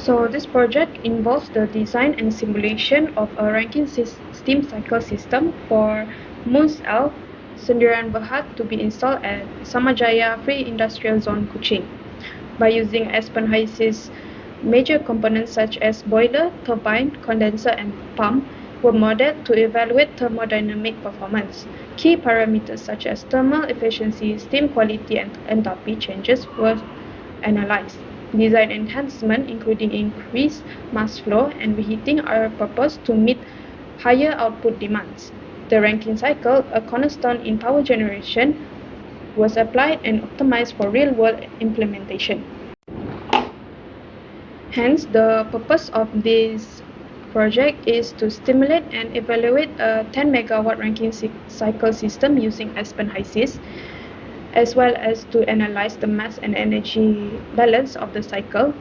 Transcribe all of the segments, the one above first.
So this project involves the design and simulation of a Rankine steam cycle system for Mus L Sendirian Berhad to be installed at Samajaya Free Industrial Zone Kuching. By using Aspen High-Seas, major components such as boiler, turbine, condenser, and pump were modeled to evaluate thermodynamic performance. Key parameters such as thermal efficiency, steam quality, and enthalpy changes were analyzed. Design enhancement, including increased mass flow and reheating, are proposed to meet higher output demands. The Rankine cycle, a cornerstone in power generation, was applied and optimized for real-world implementation. Hence, the purpose of this project is to stimulate and evaluate a 10 megawatt Rankine cycle system using Aspen High-Seas, as well as to analyze the mass and energy balance of the cycle,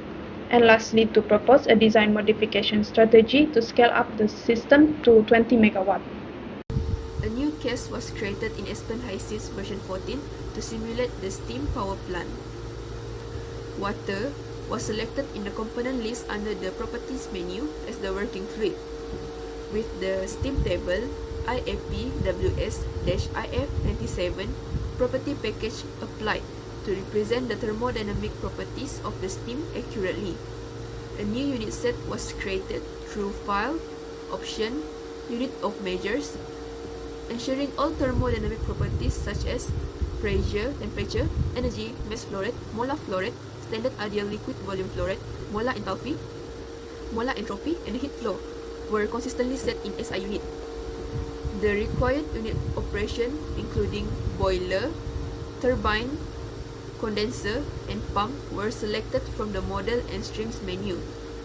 and lastly to propose a design modification strategy to scale up the system to 20 megawatt. A new case was created in Aspen High-Seas version 14 to simulate the steam power plant. Water was selected in the component list under the properties menu as the working fluid. With the steam table, IAPWS-IF97 property package applied to represent the thermodynamic properties of the steam accurately. A new unit set was created through File, Option, Unit of Measures, ensuring all thermodynamic properties such as pressure, temperature, energy, mass flow rate, molar flow rate, standard ideal liquid volume flow rate, molar enthalpy, molar entropy, and heat flow were consistently set in SI unit. The required unit operation, including boiler, turbine, condenser, and pump, were selected from the model and streams menu,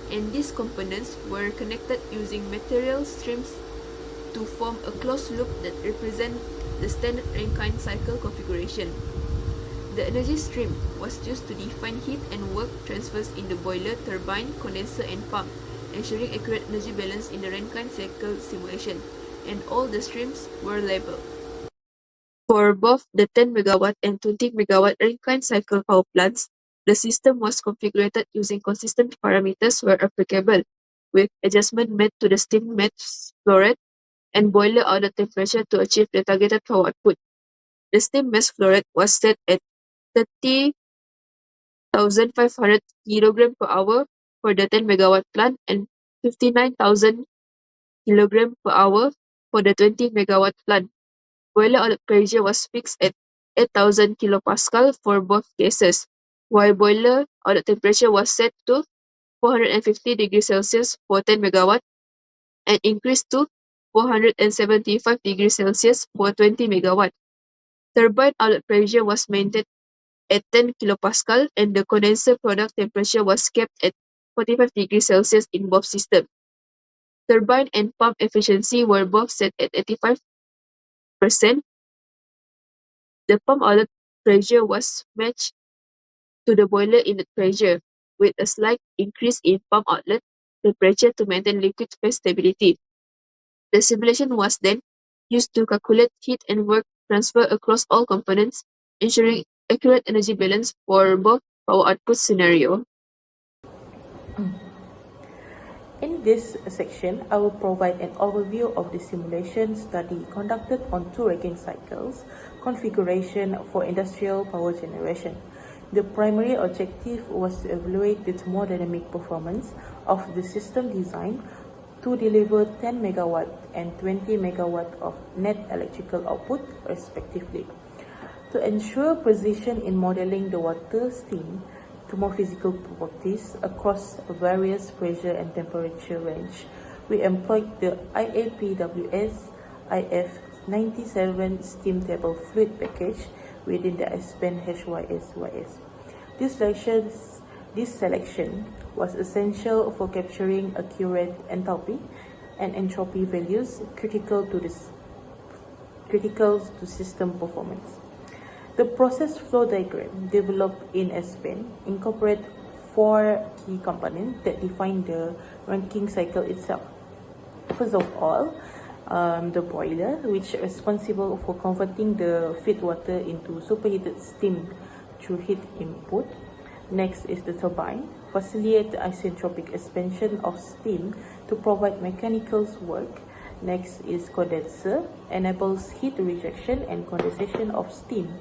and these components were connected using material streams to form a closed loop that represents the standard Rankine cycle configuration. The energy stream was used to define heat and work transfers in the boiler, turbine, condenser, and pump, ensuring accurate energy balance in the Rankine cycle simulation, and all the streams were labeled. For both the 10 megawatt and 20 megawatt Rankine cycle power plants, the system was configured using consistent parameters where applicable, with adjustment made to the steam mass flow rate and boiler outlet temperature to achieve the targeted power output. The steam mass flow rate was set at 30,500 kg per hour for the 10 megawatt plant and 59,000 kg per hour for the 20 megawatt plant. Boiler outlet pressure was fixed at 8,000 kilopascal for both cases, while boiler outlet temperature was set to 450 degrees Celsius for 10 megawatt and increased to 475 degrees Celsius for 20 megawatt. Turbine outlet pressure was maintained at 10 kilopascal and the condenser product temperature was kept at 45 degrees Celsius in both systems. Turbine and pump efficiency were both set at 85%. The pump outlet pressure was matched to the boiler inlet pressure, with a slight increase in pump outlet temperature to maintain liquid phase stability. The simulation was then used to calculate heat and work transfer across all components, ensuring accurate energy balance for both power output scenario. In this section, I will provide an overview of the simulation study conducted on two Rankine cycles, configuration for industrial power generation. The primary objective was to evaluate the thermodynamic performance of the system design to deliver 10 megawatt and 20 megawatt of net electrical output, respectively. To ensure precision in modeling the water, steam, thermophysical properties across various pressure and temperature range, we employed the IAPWS IF97 steam table fluid package within the Aspen HYSYS. This selection was essential for capturing accurate enthalpy and entropy values critical to system performance. The process flow diagram developed in Aspen incorporates four key components that define the Rankine cycle itself. First of all, the boiler, which is responsible for converting the feed water into superheated steam through heat input. Next is the turbine, facilitate isentropic expansion of steam to provide mechanical work. Next is condenser, enables heat rejection and condensation of steam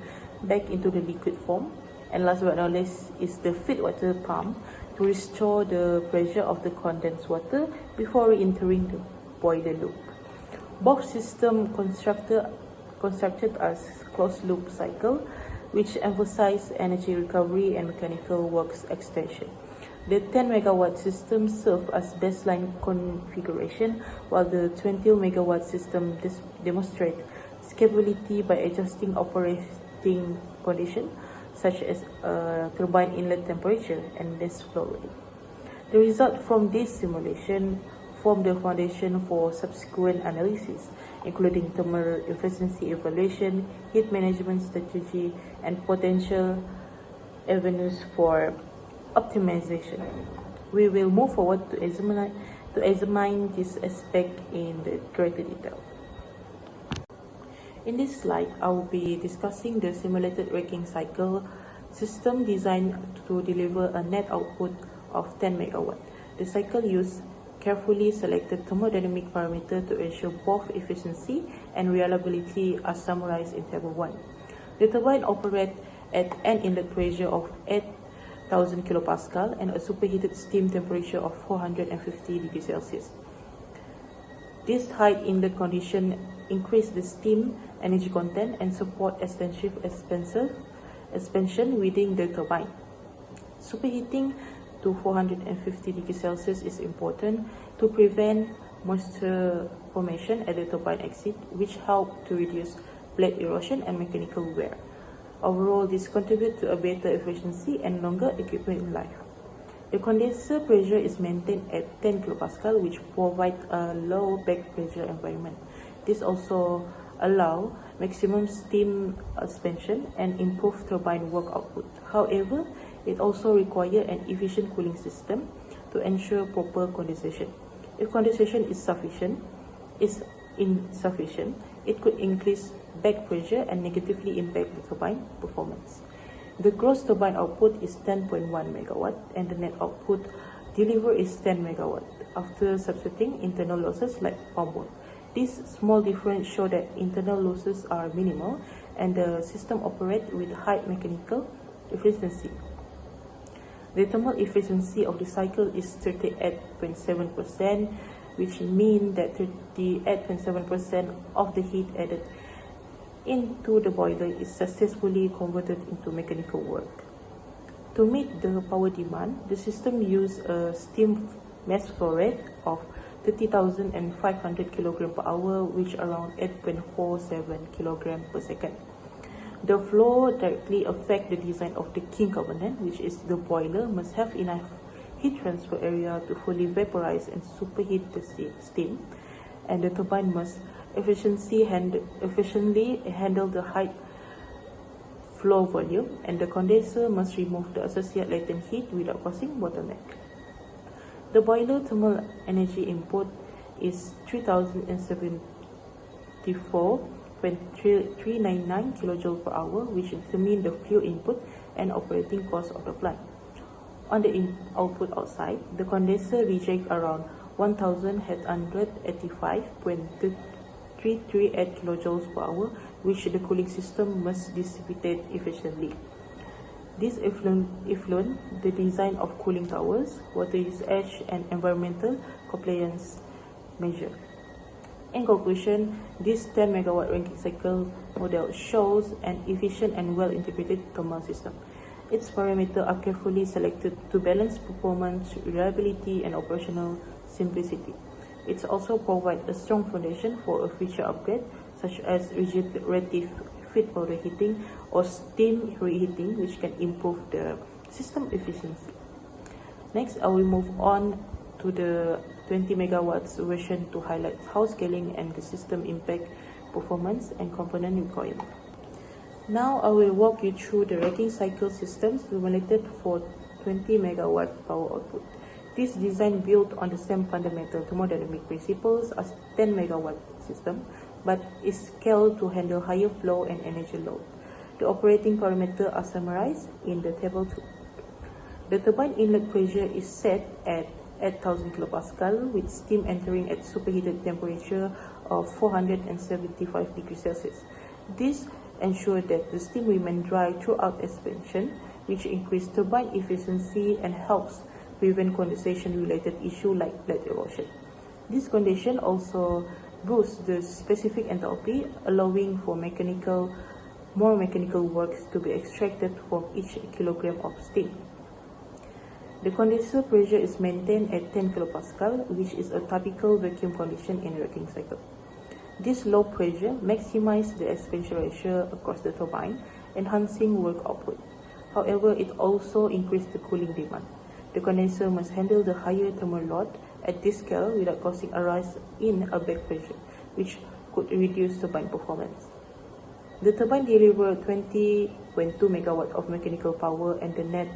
back into the liquid form. And last but not least is the feed water pump to restore the pressure of the condensed water before re-entering the boiler loop. Both systems constructed as closed-loop cycle, which emphasize energy recovery and mechanical works extension. The 10 megawatt system serves as baseline configuration, while the 20 megawatt system demonstrates scalability by adjusting operating conditions such as turbine inlet temperature and less flow rate. The result from this simulation form the foundation for subsequent analysis, including thermal efficiency evaluation, heat management strategy, and potential avenues for optimization. We will move forward to examine this aspect in greater detail. In this slide, I will be discussing the simulated Rankine cycle system designed to deliver a net output of 10 megawatt. The cycle uses carefully selected thermodynamic parameters to ensure both efficiency and reliability are summarized in Table 1. The turbine operates at an inlet pressure of 8,000 kilopascal and a superheated steam temperature of 450 degrees Celsius. This high inlet condition increase the steam energy content and support extensive expansion within the turbine. Superheating to 450 degrees Celsius is important to prevent moisture formation at the turbine exit, which help to reduce blade erosion and mechanical wear. Overall, this contributes to a better efficiency and longer equipment life. The condenser pressure is maintained at 10 kilopascal, which provides a low back pressure environment. This also allows maximum steam expansion and improve turbine work output. However, it also requires an efficient cooling system to ensure proper condensation. If condensation is insufficient, it could increase back pressure and negatively impact the turbine performance. The gross turbine output is 10.1 megawatt and the net output delivered is 10 megawatt after substituting internal losses like pump work. This small difference shows that internal losses are minimal and the system operates with high mechanical efficiency. The thermal efficiency of the cycle is 38.7%, which means that 38.7% of the heat added into the boiler is successfully converted into mechanical work. To meet the power demand, the system uses a steam mass flow rate of 30,500 kg per hour, which is around 8.47 kg per second. The flow directly affects the design of the king component, which is the boiler must have enough heat transfer area to fully vaporize and superheat the steam, and the turbine must efficiently handle the high flow volume, and the condenser must remove the associated latent heat without causing bottleneck. The boiler thermal energy input is 3,074.399 kJ per hour, which determines the fuel input and operating cost of the plant. On the output outside, the condenser rejects around 1,885.338 kJ per hour, which the cooling system must dissipate efficiently. This influences the design of cooling towers, water usage, and environmental compliance measures. In conclusion, this 10 megawatt Rankine cycle model shows an efficient and well-integrated thermal system. Its parameters are carefully selected to balance performance, reliability, and operational simplicity. It also provides a strong foundation for a future upgrade, such as regenerative feed powder heating or steam reheating, which can improve the system efficiency. Next, I will move on to the 20 megawatts version to highlight how scaling and the system impact performance and component requirement. Now, I will walk you through the Rankine cycle system simulated for 20 megawatt power output. This design built on the same fundamental thermodynamic principles as 10 megawatt system, but is scaled to handle higher flow and energy load. The operating parameters are summarized in the table 2. The turbine inlet pressure is set at 8,000 kilopascal with steam entering at superheated temperature of 475 degrees Celsius. This ensures that the steam remains dry throughout expansion, which increases turbine efficiency and helps prevent condensation-related issues like blade erosion. This condition also boosts the specific enthalpy, allowing for more mechanical work to be extracted from each kilogram of steam. The condenser pressure is maintained at 10 kilopascal, which is a typical vacuum condition in a Rankine cycle. This low pressure maximizes the expansion ratio across the turbine, enhancing work output. However, it also increases the cooling demand. The condenser must handle the higher thermal load at this scale without causing a rise in a back pressure, which could reduce turbine performance. The turbine delivers 20.2 MW of mechanical power and the net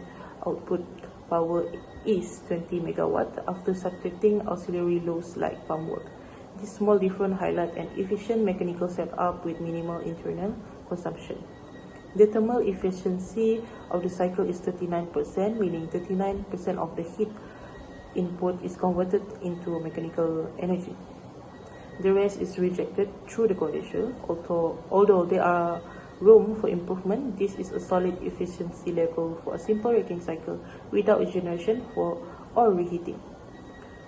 output power is 20 MW after subtracting auxiliary loads like pump work. This small difference highlights an efficient mechanical setup with minimal internal consumption. The thermal efficiency of the cycle is 39%, meaning 39% of the heat input is converted into mechanical energy. The rest is rejected through the condenser. Although there are room for improvement, this is a solid efficiency level for a simple Rankine cycle without generation or reheating.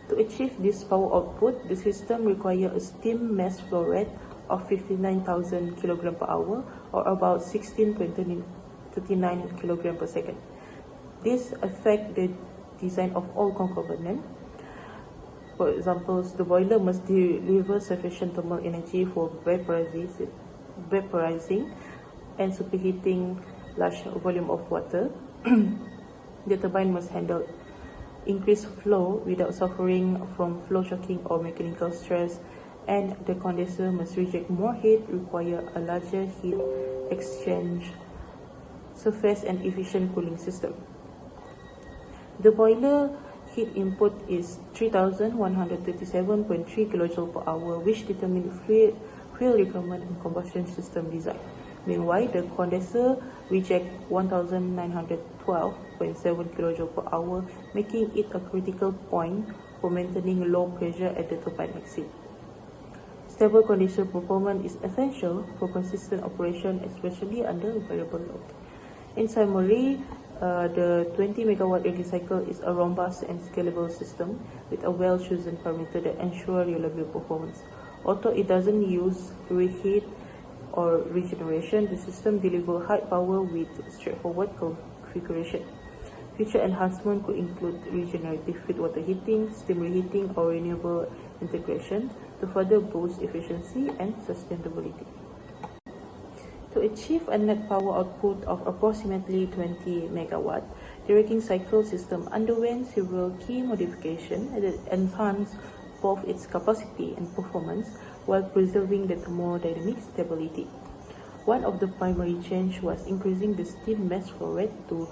To achieve this power output, the system requires a steam mass flow rate of 59,000 kg per hour or about 16.39 kg per second. This affects the design of all components. For example, the boiler must deliver sufficient thermal energy for vaporizing and superheating large volume of water. The turbine must handle increased flow without suffering from flow shocking or mechanical stress, and the condenser must reject more heat, require a larger heat exchange surface and efficient cooling system. The boiler heat input is 3,137.3 kJ per hour, which determines fuel requirement and combustion system design. Meanwhile, the condenser rejects 1,912.7 kJ per hour, making it a critical point for maintaining low pressure at the turbine exit. Stable condenser performance is essential for consistent operation, especially under variable load. In summary, the 20 MW Rankine cycle is a robust and scalable system with a well-chosen parameter that ensure reliable performance. Although it doesn't use reheat or regeneration, the system delivers high power with straightforward configuration. Future enhancement could include regenerative feed water heating, steam reheating, or renewable integration to further boost efficiency and sustainability. To achieve a net power output of approximately 20 MW, the Rankine cycle system underwent several key modifications that enhanced both its capacity and performance while preserving the thermodynamic stability. One of the primary changes was increasing the steam mass flow rate to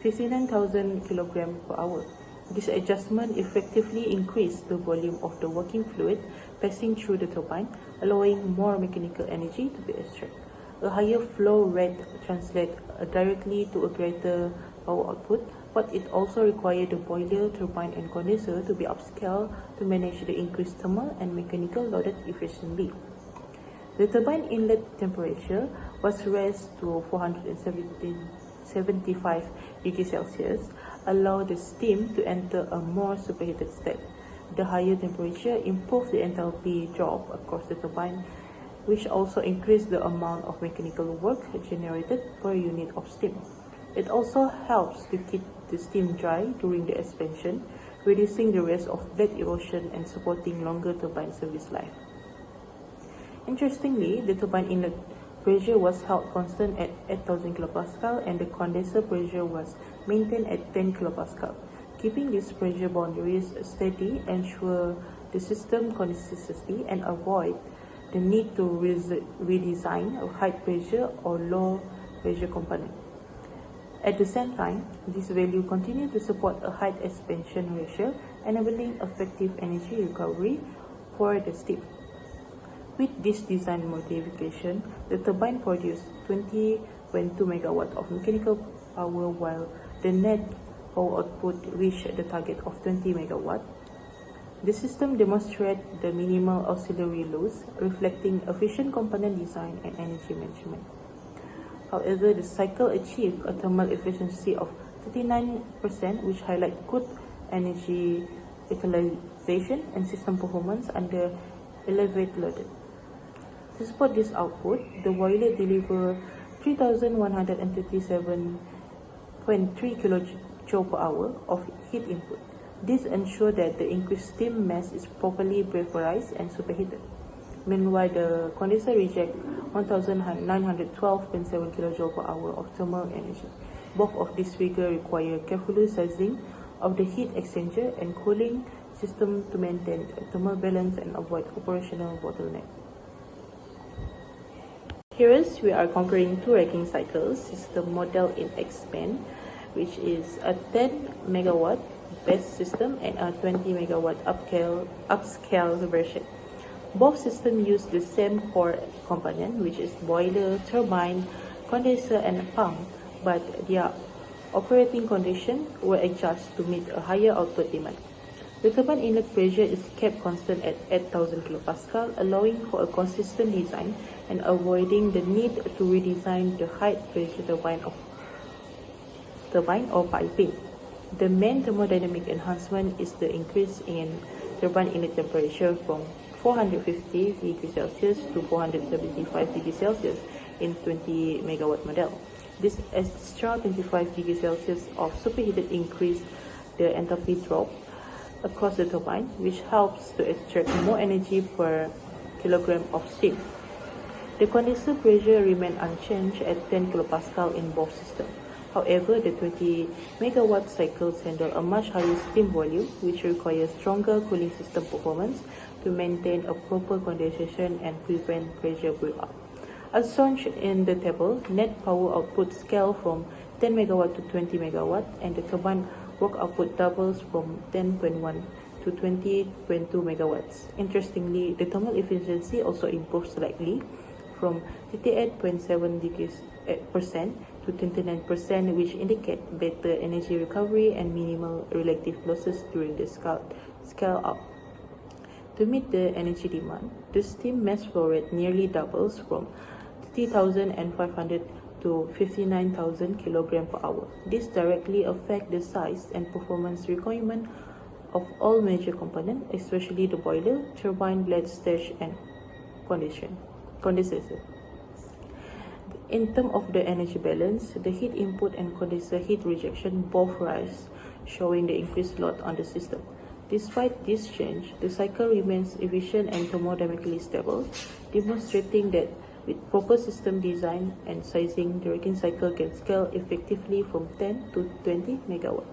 59,000 kg per hour. This adjustment effectively increased the volume of the working fluid passing through the turbine, allowing more mechanical energy to be extracted. A higher flow rate translates directly to a greater power output, but it also requires the boiler, turbine, and condenser to be upscaled to manage the increased thermal and mechanical loaded efficiently. The turbine inlet temperature was raised to 475 degrees Celsius, allowing the steam to enter a more superheated state. The higher temperature improved the enthalpy drop across the turbine, which also increased the amount of mechanical work generated per unit of steam. It also helps to keep the steam dry during the expansion, reducing the risk of blade erosion and supporting longer turbine service life. Interestingly, the turbine inlet pressure was held constant at 8,000 kPa and the condenser pressure was maintained at 10 kPa. Keeping these pressure boundaries steady ensure the system consistency and avoid the need to redesign a high pressure or low pressure component. At the same time, this value continues to support a high expansion ratio, enabling effective energy recovery for the steam. With this design modification, the turbine produced 20.2 MW of mechanical power while the net power output reached the target of 20 megawatt. The system demonstrates the minimal auxiliary loads, reflecting efficient component design and energy management. However, the cycle achieved a thermal efficiency of 39%, which highlights good energy utilization and system performance under elevated load. To support this output, the boiler delivers 3,137.3 kJ per hour of heat input. This ensures that the increased steam mass is properly vaporized and superheated. Meanwhile, the condenser rejects 1,912.7 kJ per hour of thermal energy. Both of these figures require careful sizing of the heat exchanger and cooling system to maintain a thermal balance and avoid operational bottleneck. Here we are comparing two Rankine cycles system model in Expand, which is a 10 megawatt base system and a 20 megawatt upscale version. Both systems use the same core component, which is boiler, turbine, condenser, and pump, but their operating conditions were adjusted to meet a higher output demand. The turbine inlet pressure is kept constant at 8,000 kPa, allowing for a consistent design and avoiding the need to redesign the high pressure turbine or piping. The main thermodynamic enhancement is the increase in turbine inlet temperature from 450 degrees Celsius to 475 degrees Celsius in 20 megawatt model. This extra 25 degrees Celsius of superheated increase the enthalpy drop across the turbine, which helps to extract more energy per kilogram of steam. The condenser pressure remained unchanged at 10 kPa in both systems. However, the 20 megawatt cycles handle a much higher steam volume, which requires stronger cooling system performance to maintain a proper condensation and prevent pressure build-up. As shown in the table, net power output scale from 10 megawatt to 20 megawatt, and the turbine work output doubles from 10.1 to 20.2 megawatts. Interestingly, the thermal efficiency also improved slightly from 58.7% to 29%, which indicate better energy recovery and minimal relative losses during the scale up. To meet the energy demand, the steam mass flow rate nearly doubles from 30,500 to 59,000 kg per hour. This directly affects the size and performance requirement of all major components, especially the boiler, turbine, blade stage, and condenser. In terms of the energy balance, the heat input and condenser heat rejection both rise, showing the increased load on the system. Despite this change, the cycle remains efficient and thermodynamically stable, demonstrating that with proper system design and sizing, the Rankine cycle can scale effectively from 10 to 20 megawatt.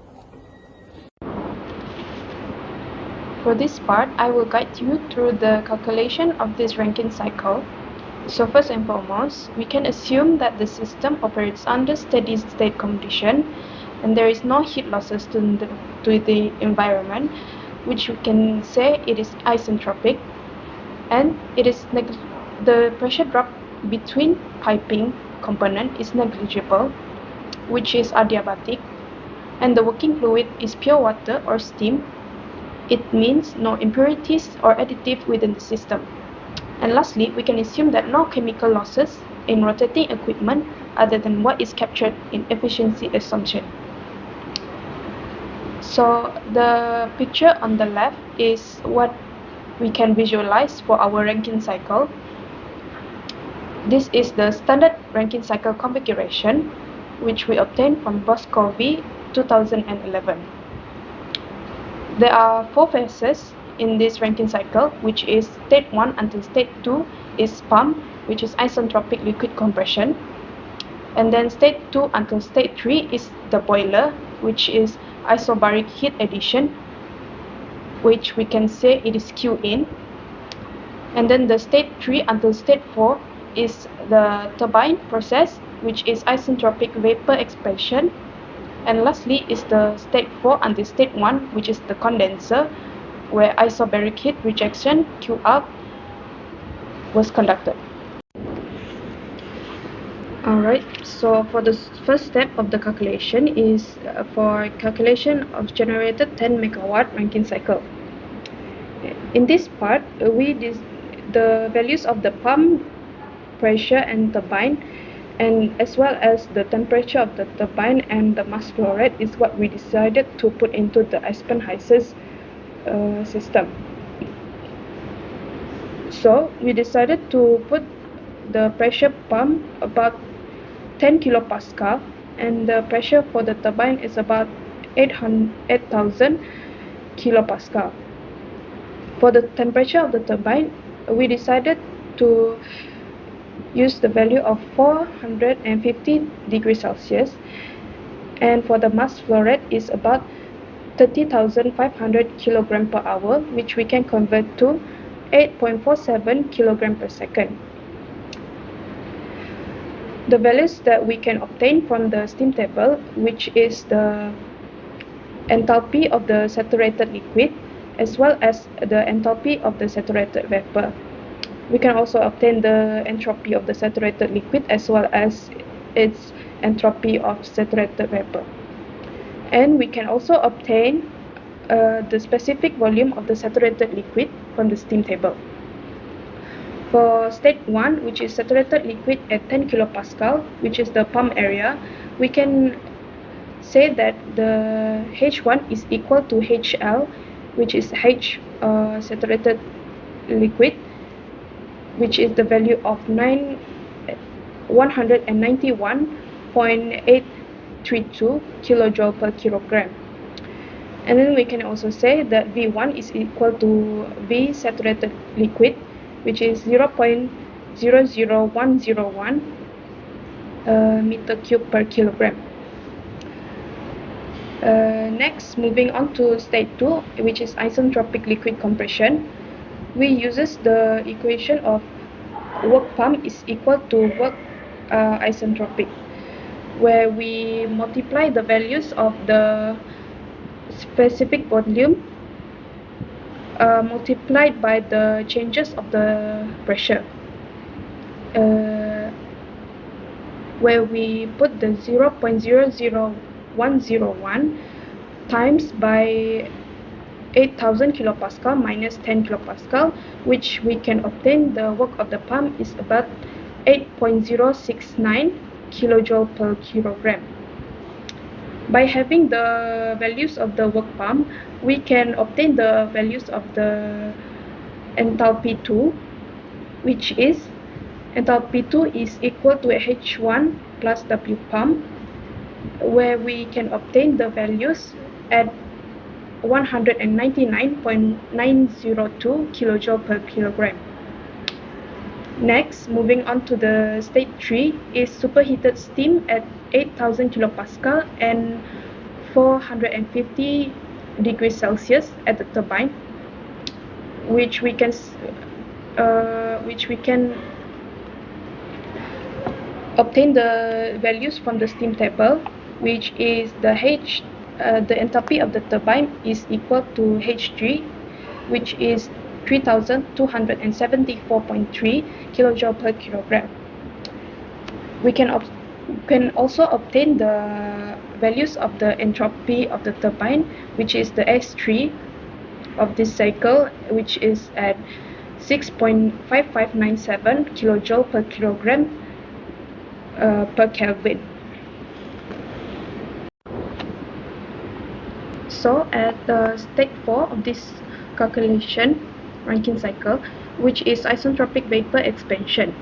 For this part, I will guide you through the calculation of this Rankine cycle. So first and foremost, we can assume that the system operates under steady state condition and there is no heat losses to the environment, which we can say it is isentropic, and it is the pressure drop between piping component is negligible, which is adiabatic, and the working fluid is pure water or steam. It means no impurities or additive within the system. And lastly, we can assume that no chemical losses in rotating equipment other than what is captured in efficiency assumption. So the picture on the left is what we can visualize for our Rankine cycle. This is the standard Rankine cycle configuration, which we obtained from Boscovy 2011. There are 4 phases in this Rankine cycle, which is state 1 until state 2 is pump, which is isentropic liquid compression. And then state 2 until state 3 is the boiler, which is isobaric heat addition, which we can say it is Q in. And then the state 3 until state 4 is the turbine process, which is isentropic vapor expansion. And lastly is the state 4 until state 1, which is the condenser, where isobaric heat rejection Q out was conducted. Alright, so for the first step of the calculation is for calculation of generated 10 megawatt Rankine cycle. In this part, the values of the pump pressure and turbine, and as well as the temperature of the turbine and the mass flow rate is what we decided to put into the Aspen-Heiser's system. So we decided to put the pressure pump about 10 kilopascal, and the pressure for the turbine is about 8,000 kilopascal. For the temperature of the turbine, we decided to use the value of 450 degrees Celsius, and for the mass flow rate is about 30,500 kilogram per hour, which we can convert to 8.47 kilogram per second. The values that we can obtain from the steam table, which is the enthalpy of the saturated liquid as well as the enthalpy of the saturated vapor. We can also obtain the entropy of the saturated liquid as well as its entropy of saturated vapor. And we can also obtain the specific volume of the saturated liquid from the steam table. For state 1, which is saturated liquid at 10 kilopascal, which is the pump area, we can say that the H1 is equal to HL, which is H saturated liquid, which is the value of 191.832 kilojoule per kilogram. And then we can also say that V1 is equal to V saturated liquid, which is 0.00101 meter cube per kilogram. Next, moving on to state 2, which is isentropic liquid compression. We uses the equation of work pump is equal to work isentropic, where we multiply the values of the specific volume multiplied by the changes of the pressure, where we put the 0.00101 times by 8,000 kilopascal minus 10 kilopascal, which we can obtain the work of the pump is about 8.069 kilojoule per kilogram. By having the values of the work pump, we can obtain the values of the enthalpy 2, which is enthalpy 2 is equal to H1 plus W pump, where we can obtain the values at 199.902 kilojoule per kilogram. Next, moving on to the state 3 is superheated steam at 8,000 kilopascal and 450 degrees Celsius at the turbine, which we can obtain the values from the steam table, which is the enthalpy of the turbine is equal to H3, which is 3,274.3 kilojoule per kilogram. We can also obtain the values of the entropy of the turbine, which is the S3 of this cycle, which is at 6.5597 kilojoule per kilogram per Kelvin. So at state 4 of this calculation Rankine cycle, which is isentropic vapor expansion.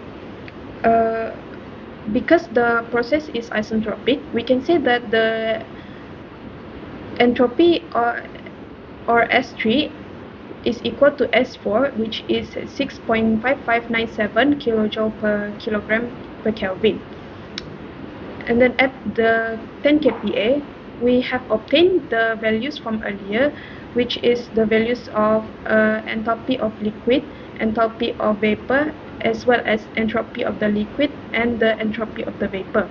Because the process is isentropic, we can say that the entropy or S3 is equal to S4, which is 6.5597 kilojoule per kilogram per Kelvin. And then at the 10 kPa, we have obtained the values from earlier, which is the values of enthalpy of liquid, enthalpy of vapor, as well as entropy of the liquid and the entropy of the vapor.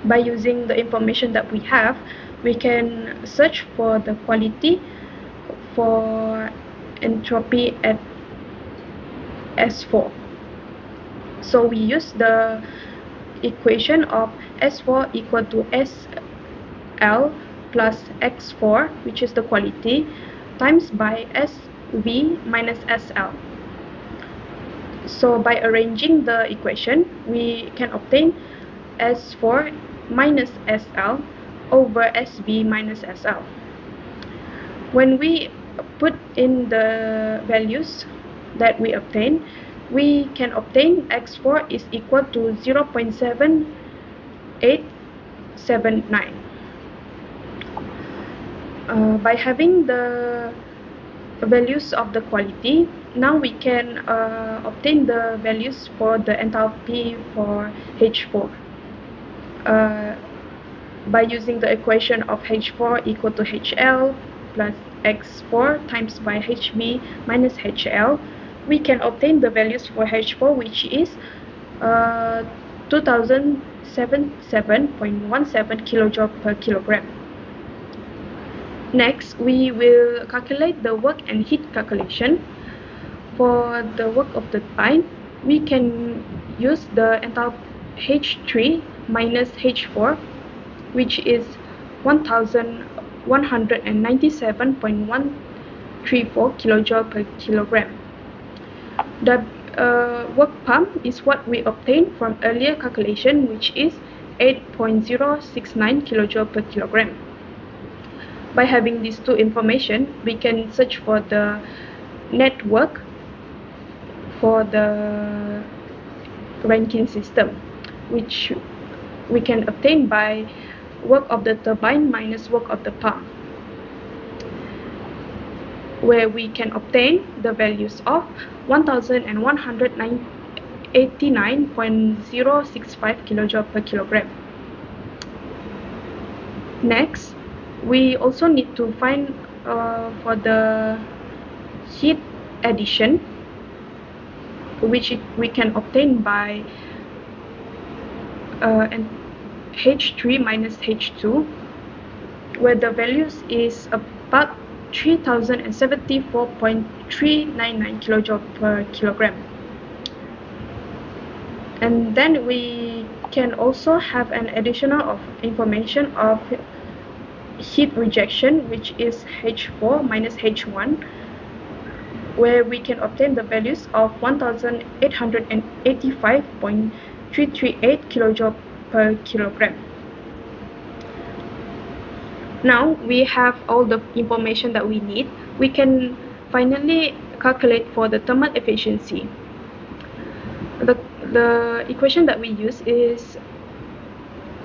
By using the information that we have, we can search for the quality for entropy at S4. So we use the equation of S4 equal to SL plus X4, which is the quality, times by SV minus SL. So by arranging the equation, we can obtain S4 minus SL over SV minus SL. When we put in the values that we obtain, we can obtain X4 is equal to 0.7879. By having the values of the quality, now we can obtain the values for the enthalpy for H4 by using the equation of H4 equal to HL plus X4 times by HB minus HL. We can obtain the values for H4, which is 2077.17 kilojoule per kilogram. Next, we will calculate the work and heat calculation. For the work of the turbine, we can use the enthalpy H3 minus H4, which is 1197.134 kilojoule per kilogram. The work pump is what we obtained from earlier calculation, which is 8.069 kilojoule per kilogram. By having these two information, we can search for the net work for the Rankine system, which we can obtain by work of the turbine minus work of the pump, where we can obtain the values of 1189.065 kilojoule per kilogram. Next, we also need to find for the heat addition, which we can obtain by H3 minus H2, where the values is about 3074.399 kilojoule per kilogram. And then we can also have an additional of information of heat rejection, which is H4 minus H1, where we can obtain the values of 1885.338 kilojoule per kilogram. Now we have all the information that we need. We can finally calculate for the thermal efficiency. The equation that we use is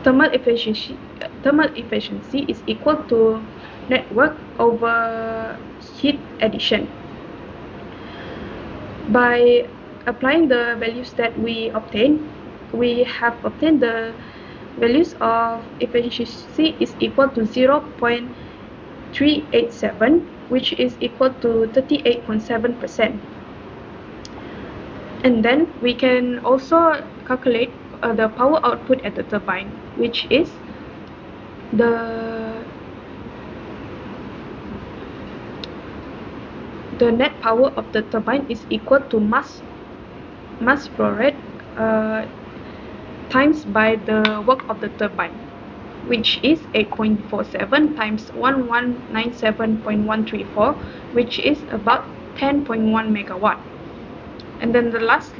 thermal efficiency is equal to net work over heat addition. By applying the values that we obtain, we have obtained the values of efficiency is equal to 0.387, which is equal to 38.7%. And then we can also calculate the power output at the turbine, which is the net power of the turbine is equal to mass flow rate times by the work of the turbine, which is 8.47 times 1197.134, which is about 10.1 megawatt. And then the last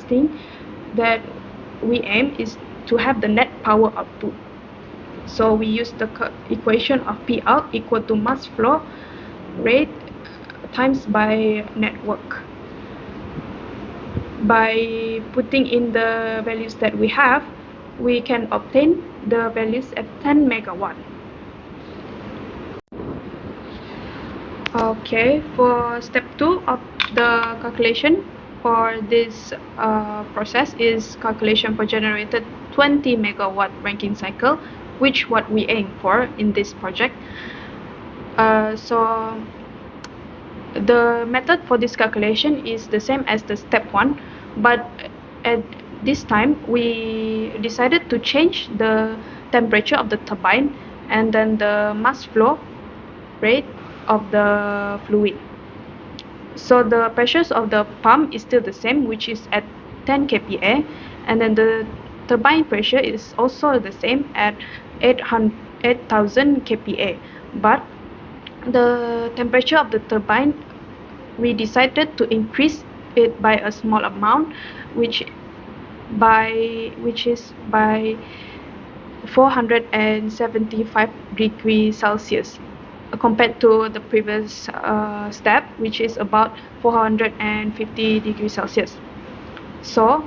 thing that we aim is to have the net power output. So we use the equation of P out equal to mass flow rate times by network. By putting in the values that we have, we can obtain the values at 10 megawatt. Okay, for step 2 of the calculation for this process is calculation for generated 20 megawatt Rankine cycle, which what we aim for in this project. So the method for this calculation is the same as the step 1, but at this time we decided to change the temperature of the turbine and then the mass flow rate of the fluid. So the pressures of the pump is still the same, which is at 10 kPa, and then the turbine pressure is also the same at 8,000 kPa, but the temperature of the turbine, we decided to increase it by a small amount, which is by 475 degrees Celsius compared to the previous step, which is about 450 degrees Celsius. So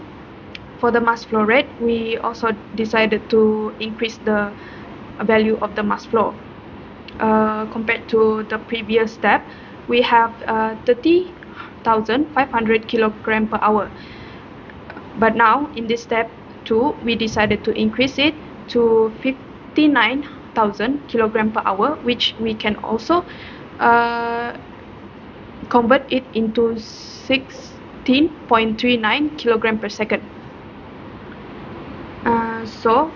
for the mass flow rate, we also decided to increase the value of the mass flow. Compared to the previous step, we have 30,500 kilogram per hour. But now in this step 2, we decided to increase it to 59,000 kilogram per hour, which we can also convert it into 16.39 kilogram per second. So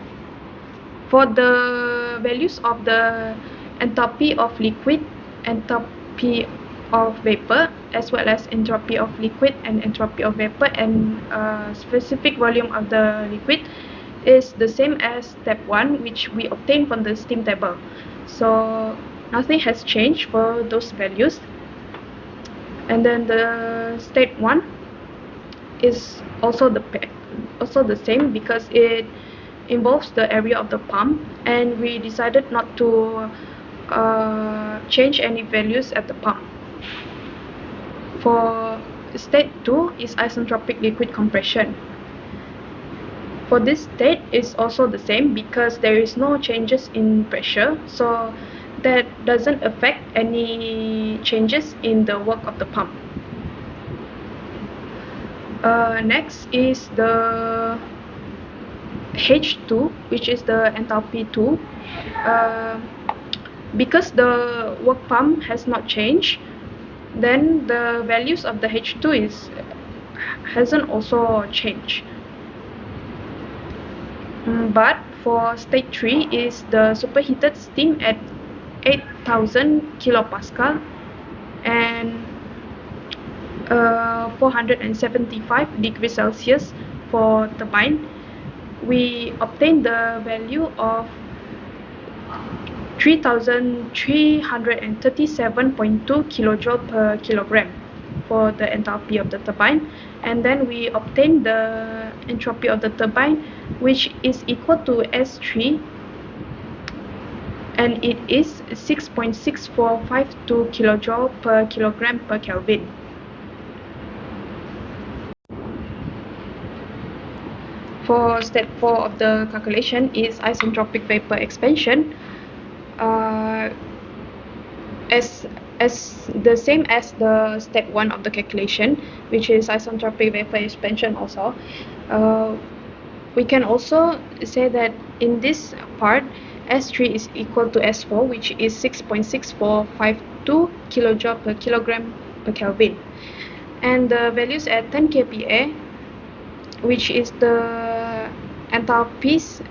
for the values of the enthalpy of liquid, enthalpy of vapor, as well as entropy of liquid and entropy of vapor, and specific volume of the liquid is the same as step 1, which we obtained from the steam table. So nothing has changed for those values. And then the state 1 is also the same, because it involves the area of the pump, and we decided not to change any values at the pump. For state 2 is isentropic liquid compression. For this state is also the same, because there is no changes in pressure, so that doesn't affect any changes in the work of the pump. Next is the H2, which is the enthalpy 2. Because the work pump has not changed, then the values of the H2 hasn't also changed. But for state 3 is the superheated steam at 8,000 kilopascal and 475 degrees Celsius for turbine. We obtain the value of 3,337.2 kilojoule per kilogram for the enthalpy of the turbine, and then we obtain the entropy of the turbine, which is equal to S3, and it is 6.6452 kilojoule per kilogram per Kelvin. For step 4 of the calculation is isentropic vapor expansion. As the same as the step 1 of the calculation, which is isentropic vapor expansion also, we can also say that in this part, S3 is equal to S4, which is 6.6452 kilojoule per kilogram per Kelvin. And the values at 10 kPa, which is the enthalpies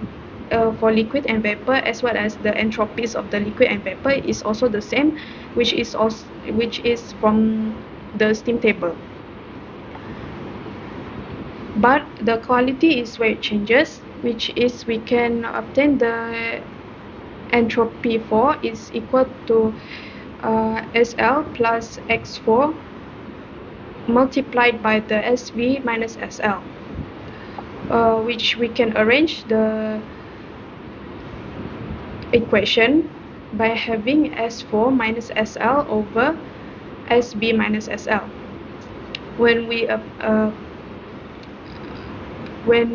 for liquid and vapor, as well as the entropies of the liquid and vapor, is also the same, which is from the steam table. But the quality is where it changes, which is we can obtain the entropy 4 is equal to SL plus X4 multiplied by the SV minus SL, which we can arrange the equation by having S4 minus SL over SB minus SL. When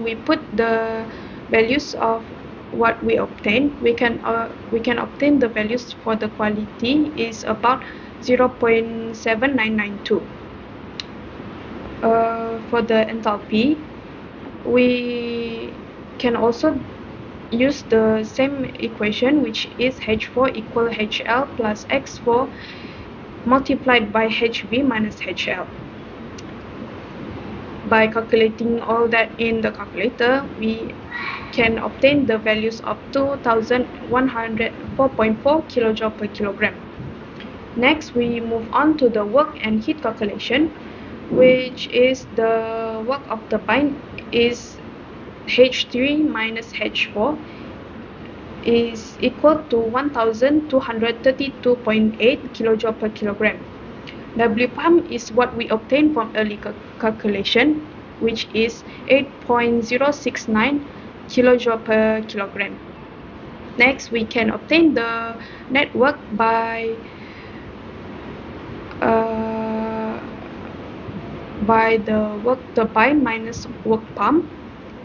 we put the values of what we obtain, we can obtain the values for the quality is about 0.7992. For the enthalpy, we can also use the same equation, which is H4 equal HL plus X4 multiplied by HV minus HL. By calculating all that in the calculator, we can obtain the values of 2,104.4 kilojoule per kilogram. Next, we move on to the work and heat calculation, which is the work of turbine is H3 minus H4 is equal to 1232.8 kilojoule per kilogram. W pump is what we obtained from early calculation, which is 8.069 kilojoule per kilogram. Next, we can obtain the net work by the work turbine minus work pump,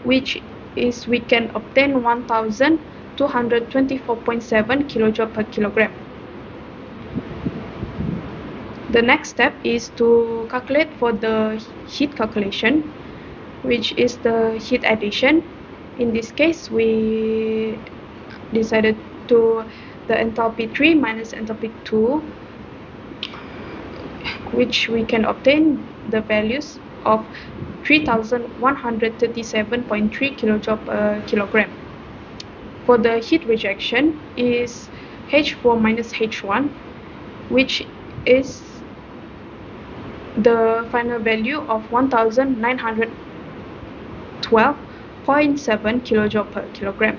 which is we can obtain 1224.7 kilojoule per kilogram. The next step is to calculate for the heat calculation, which is the heat addition. In this case, we decided to the enthalpy 3 minus enthalpy 2, which we can obtain the values of 3137.3 kilojoule per kilogram. For the heat rejection is H4 minus H1, which is the final value of 1912.7 kilojoule per kilogram.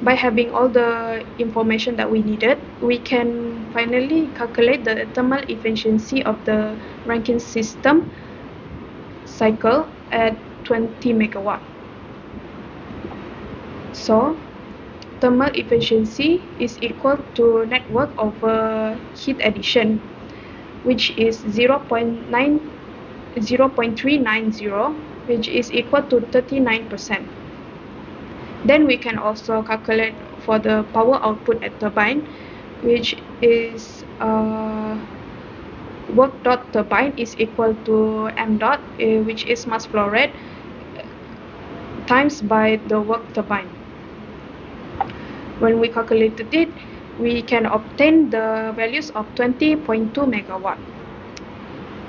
By having all the information that we needed, we can finally calculate the thermal efficiency of the Rankine system cycle at 20 megawatt. So, thermal efficiency is equal to net work over heat addition, which is 0.390, which is equal to 39%. Then we can also calculate for the power output at turbine, which is work dot turbine is equal to m dot, which is mass flow rate, times by the work turbine. When we calculated it, we can obtain the values of 20.2 megawatt.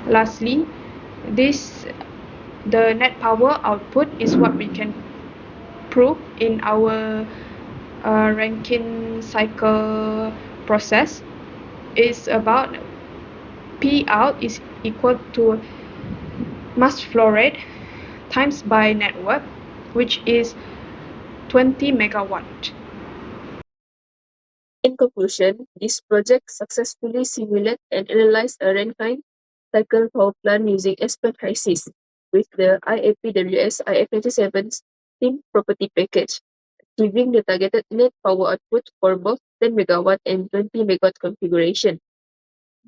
Lastly, the net power output is what we can prove in our Rankine cycle process. Is about P out is equal to mass flow rate times by net work, which is 20 megawatt. In conclusion, this project successfully simulated and analyzed a Rankine cycle power plant using SPAN crisis with the IAPWS IF97 steam property package, achieving the targeted net power output for both 10 megawatt and 20 megawatt configuration.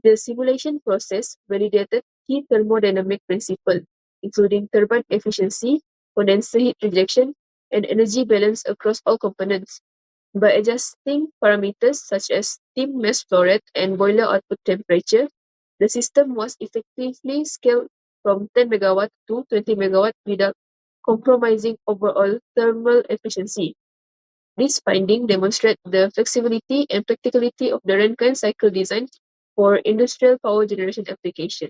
The simulation process validated key thermodynamic principles, including turbine efficiency, condenser heat rejection, and energy balance across all components. By adjusting parameters such as steam mass flow rate and boiler output temperature, the system was effectively scaled from 10 megawatt to 20 megawatt without compromising overall thermal efficiency. This finding demonstrates the flexibility and practicality of the Rankine cycle design for industrial power generation application.